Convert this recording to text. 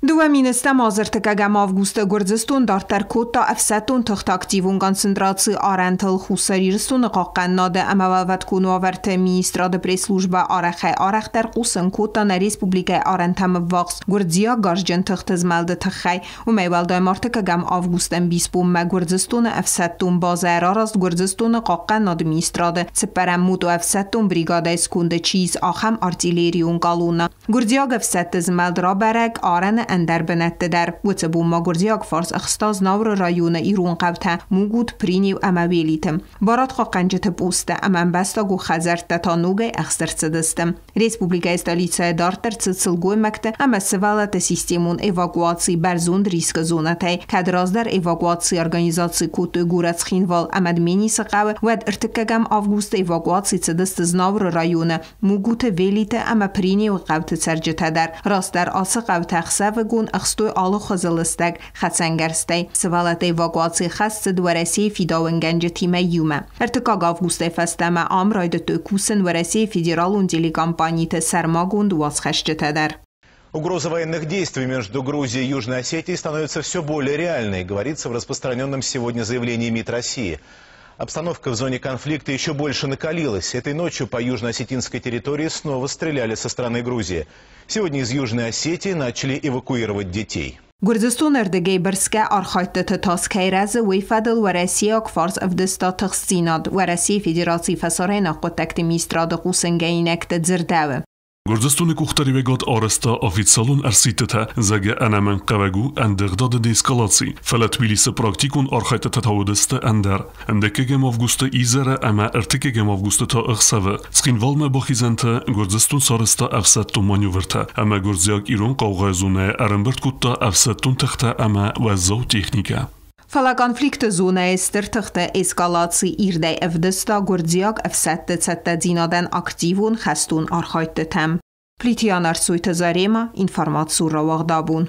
Duemine mazırtıkagam avgusta Gürcistan darter kota efsetun tıxt aktivun koncentracji arental xusarirstun qaqannade amavat kunavert ministra de preslužba araxter qusan kota na Respublika Arentam vaqs Gürcia garjan tıxt zmelde txay و میوالدای martıkagam avgustan bispum Gürcistan efsetun bazarast Gürcistan qaqannade ministrade separamut efsetun brigade skunde çiz axam artilleriun qaluna Gürcia efset zmeld raberek aren اندر بنت در وتبو ما گرزیاگ فارس اخستاز نور رایون ایرون قبته موگود پرینی و امویلیتم بارات خا قنجت بوسته امن بستا گو خزرت تا نوگه اخستر سدستم Respublika stolice darter cılgoj mekte ama sevalet sistemun evakuacji berzund risk zonatay kadrazder evakuacji organizacji kutu gurac xinval amadmeni saqaw wad irtikagam avgust evakuacji cedest znavr rayone mugute velite ama prini و قوت سرجته در راست در آس قوت اخسف گون اخستوی آلو خزلستگ خدسنگرستی سوالت ایواگواسی خست دورسی فیداون گنج تیم یومه ارتکاگ آفگوسته فستمه آمراید تو کوسن ورسی فیدرالون دیلی кампании Сармагунд восхищете در. Угроза военных действий между Грузией и Южной Осетией становится все более реальной, говорится в распространенном сегодня заявлении МИД России. Обстановка в зоне конфликта еще больше накалилась. Этой ночью по южно-осетинской территории снова стреляли со стороны Грузии. Сегодня из Южной Осетии начали эвакуировать детей. Gürcistan erdege berske arxaytete taskeyraz ویفدل ورسیاک فارس افدستا تخصیناد ورسی فدراسی فسارین قطکت میستراد قوسنگینکت زرداوه. Gürcistan kuxtarivegad arasta oficialun arsitete zage anamen qavagu andegdad deeskalacji falatbilise praktikun arxaytete tawdeste ender endekegem avgusta izere ama ertekegem avgusta ta ikhsave skinvalme baxizente Gürcistan sarista afsattu manövrte ama Gürziak İran qavgazune arenbert kutta afsattun taxta ama wazaw texnika Fala konflikt zone ester tıxta eskalacji irde evdesta Gürziak efsette zette zinaden aktivun xastun arxaytetem. Plitianar suyte zarema informatsu ravagdabun.